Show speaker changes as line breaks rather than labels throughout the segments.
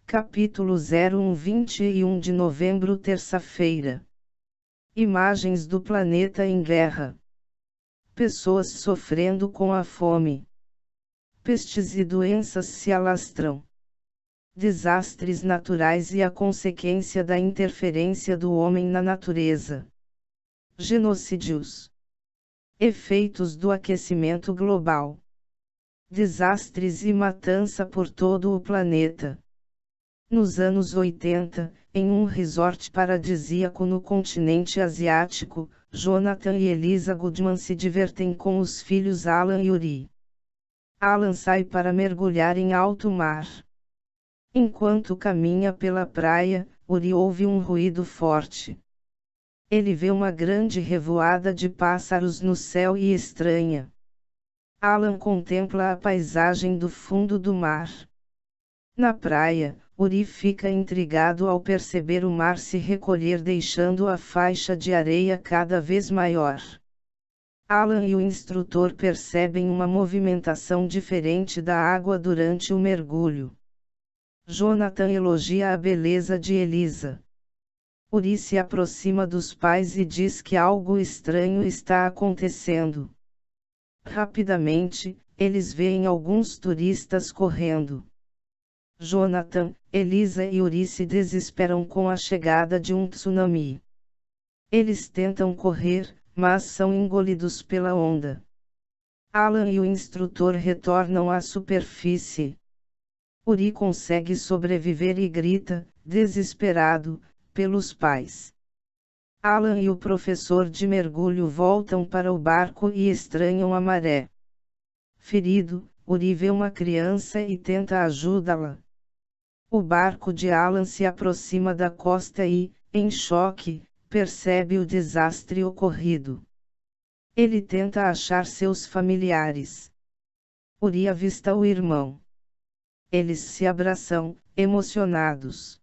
Capítulo 21 de novembro, terça-feira. Imagens do planeta em guerra. Pessoas sofrendo com a fome. Pestes e doenças se alastram. Desastres naturais e a consequência da interferência do homem na natureza. Genocídios. Efeitos do aquecimento global. Desastres e matança por todo o planeta. Nos anos 80, em um resort paradisíaco no continente asiático, Jonathan e Eliza Goodman se divertem com os filhos Alan e Uri. Alan sai para mergulhar em alto mar. Enquanto caminha pela praia, Uri ouve um ruído forte. Ele vê uma grande revoada de pássaros no céu e estranha. Alan contempla a paisagem do fundo do mar. Na praia, Uri fica intrigado ao perceber o mar se recolher, deixando a faixa de areia cada vez maior. Alan e o instrutor percebem uma movimentação diferente da água durante o mergulho. Jonathan elogia a beleza de Eliza. Uri se aproxima dos pais e diz que algo estranho está acontecendo. Rapidamente, eles veem alguns turistas correndo. Jonathan, Eliza e Uri se desesperam com a chegada de um tsunami. Eles tentam correr, mas são engolidos pela onda. Alan e o instrutor retornam à superfície. Uri consegue sobreviver e grita, desesperado, pelos pais. Alan e o professor de mergulho voltam para o barco e estranham a maré. Ferido, Uri vê uma criança e tenta ajudá-la. O barco de Alan se aproxima da costa e, em choque, percebe o desastre ocorrido. Ele tenta achar seus familiares. Uri avista o irmão. Eles se abraçam, emocionados.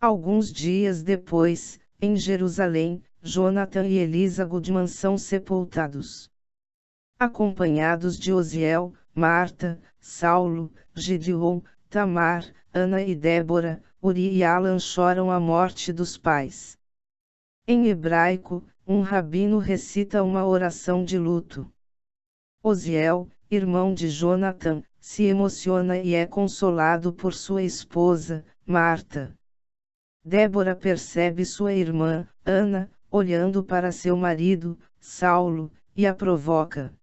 Alguns dias depois, em Jerusalém, Jonathan e Eliza Goodman são sepultados. Acompanhados de Osiel, Marta, Saulo, Gideon, Tamar, Ana e Débora, Uri e Alan choram a morte dos pais. Em hebraico, um rabino recita uma oração de luto. Osiel, irmão de Jonathan, se emociona e é consolado por sua esposa, Marta. Débora percebe sua irmã, Ana, olhando para seu marido, Saulo, e a provoca.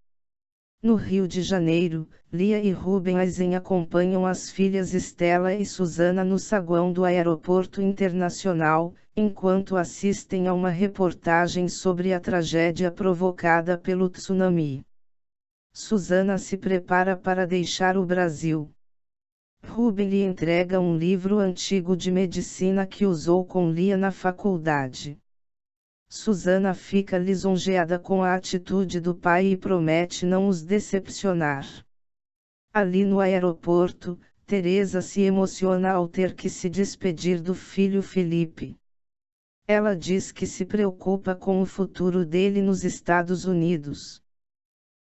No Rio de Janeiro, Lia e Ruben Eisen acompanham as filhas Estela e Susana no saguão do aeroporto internacional, enquanto assistem a uma reportagem sobre a tragédia provocada pelo tsunami. Susana se prepara para deixar o Brasil. Ruben lhe entrega um livro antigo de medicina que usou com Lia na faculdade. Susana fica lisonjeada com a atitude do pai e promete não os decepcionar. Ali no aeroporto, Teresa se emociona ao ter que se despedir do filho Felipe. Ela diz que se preocupa com o futuro dele nos Estados Unidos.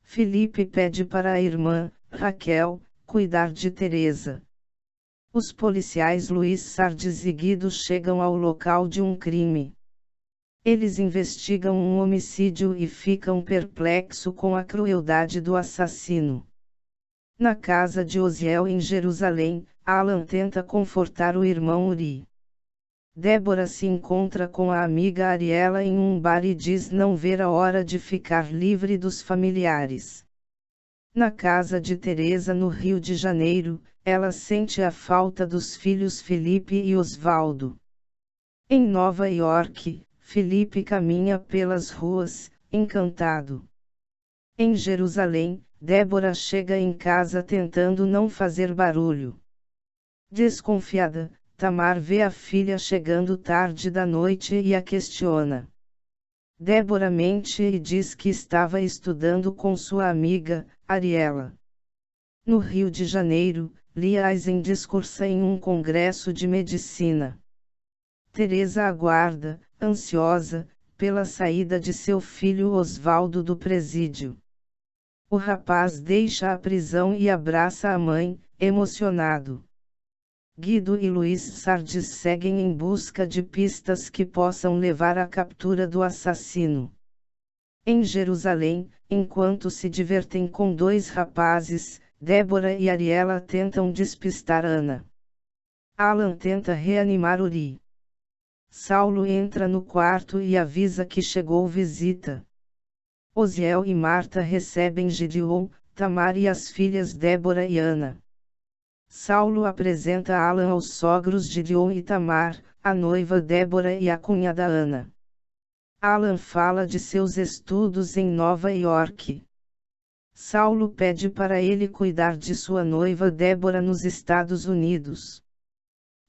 Felipe pede para a irmã, Raquel, cuidar de Teresa. Os policiais Luiz Sardes e Guido chegam ao local de um crime. Eles investigam um homicídio e ficam perplexos com a crueldade do assassino. Na casa de Osiel em Jerusalém, Alan tenta confortar o irmão Uri. Débora se encontra com a amiga Ariela em um bar e diz não ver a hora de ficar livre dos familiares. Na casa de Teresa no Rio de Janeiro, ela sente a falta dos filhos Felipe e Osvaldo. Em Nova York, Felipe caminha pelas ruas, encantado. Em Jerusalém, Débora chega em casa tentando não fazer barulho. Desconfiada, Tamar vê a filha chegando tarde da noite e a questiona. Débora mente e diz que estava estudando com sua amiga, Ariela. No Rio de Janeiro, Lia Eisen discursa em um congresso de medicina. Teresa aguarda, ansiosa, pela saída de seu filho Osvaldo do presídio. O rapaz deixa a prisão e abraça a mãe, emocionado. Guido e Luiz Sardes seguem em busca de pistas que possam levar à captura do assassino. Em Jerusalém, enquanto se divertem com dois rapazes, Débora e Ariela tentam despistar Ana. Alan tenta reanimar Uri. Saulo entra no quarto e avisa que chegou visita. Osiel e Marta recebem Gideon, Tamar e as filhas Débora e Ana. Saulo apresenta Alan aos sogros Gideon e Tamar, a noiva Débora e a cunhada Ana. Alan fala de seus estudos em Nova York. Saulo pede para ele cuidar de sua noiva Débora nos Estados Unidos.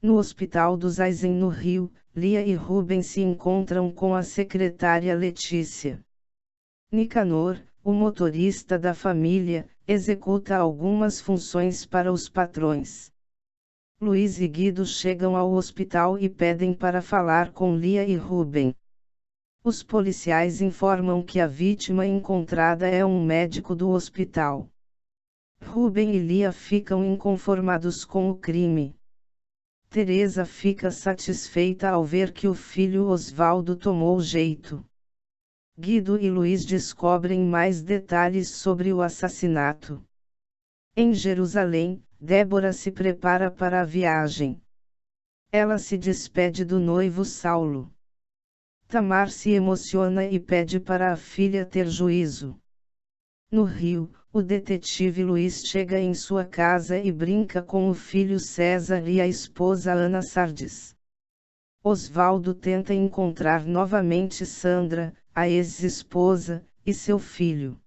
No Hospital dos Aizen no Rio, Lia e Rubem se encontram com a secretária Letícia. Nicanor, o motorista da família, executa algumas funções para os patrões. Luiz e Guido chegam ao hospital e pedem para falar com Lia e Rubem. Os policiais informam que a vítima encontrada é um médico do hospital. Rubem e Lia ficam inconformados com o crime. Teresa fica satisfeita ao ver que o filho Osvaldo tomou jeito. Guido e Luiz descobrem mais detalhes sobre o assassinato. Em Jerusalém, Débora se prepara para a viagem. Ela se despede do noivo Saulo. Tamar se emociona e pede para a filha ter juízo. No Rio, o detetive Luiz chega em sua casa e brinca com o filho César e a esposa Ana Sardes. Osvaldo tenta encontrar novamente Sandra, a ex-esposa, e seu filho.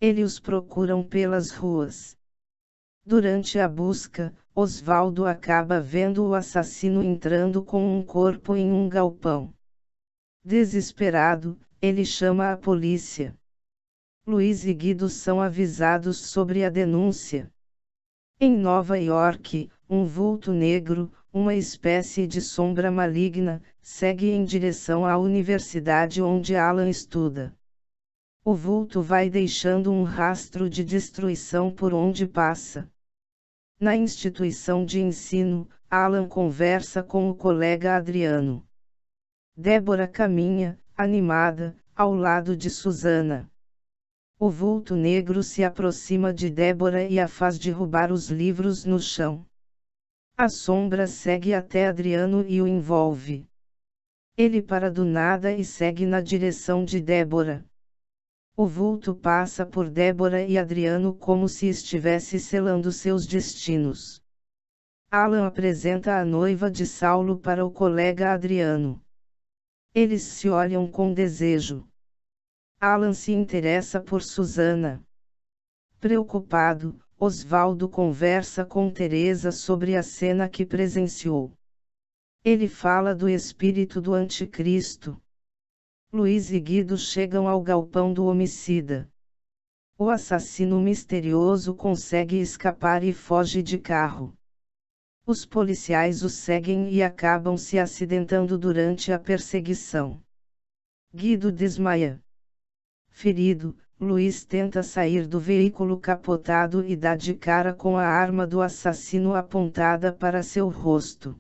Eles os procuram pelas ruas. Durante a busca, Osvaldo acaba vendo o assassino entrando com um corpo em um galpão. Desesperado, ele chama a polícia. Luiz e Guido são avisados sobre a denúncia. Em Nova York, um vulto negro, uma espécie de sombra maligna, segue em direção à universidade onde Alan estuda. O vulto vai deixando um rastro de destruição por onde passa. Na instituição de ensino, Alan conversa com o colega Adriano. Débora caminha, animada, ao lado de Susana. O vulto negro se aproxima de Débora e a faz derrubar os livros no chão. A sombra segue até Adriano e o envolve. Ele para do nada e segue na direção de Débora. O vulto passa por Débora e Adriano como se estivesse selando seus destinos. Alan apresenta a noiva de Saulo para o colega Adriano. Eles se olham com desejo. Alan se interessa por Susana. Preocupado, Osvaldo conversa com Teresa sobre a cena que presenciou. Ele fala do espírito do anticristo. Luiz e Guido chegam ao galpão do homicida. O assassino misterioso consegue escapar e foge de carro. Os policiais o seguem e acabam se acidentando durante a perseguição. Guido desmaia. Ferido, Luiz tenta sair do veículo capotado e dá de cara com a arma do assassino apontada para seu rosto.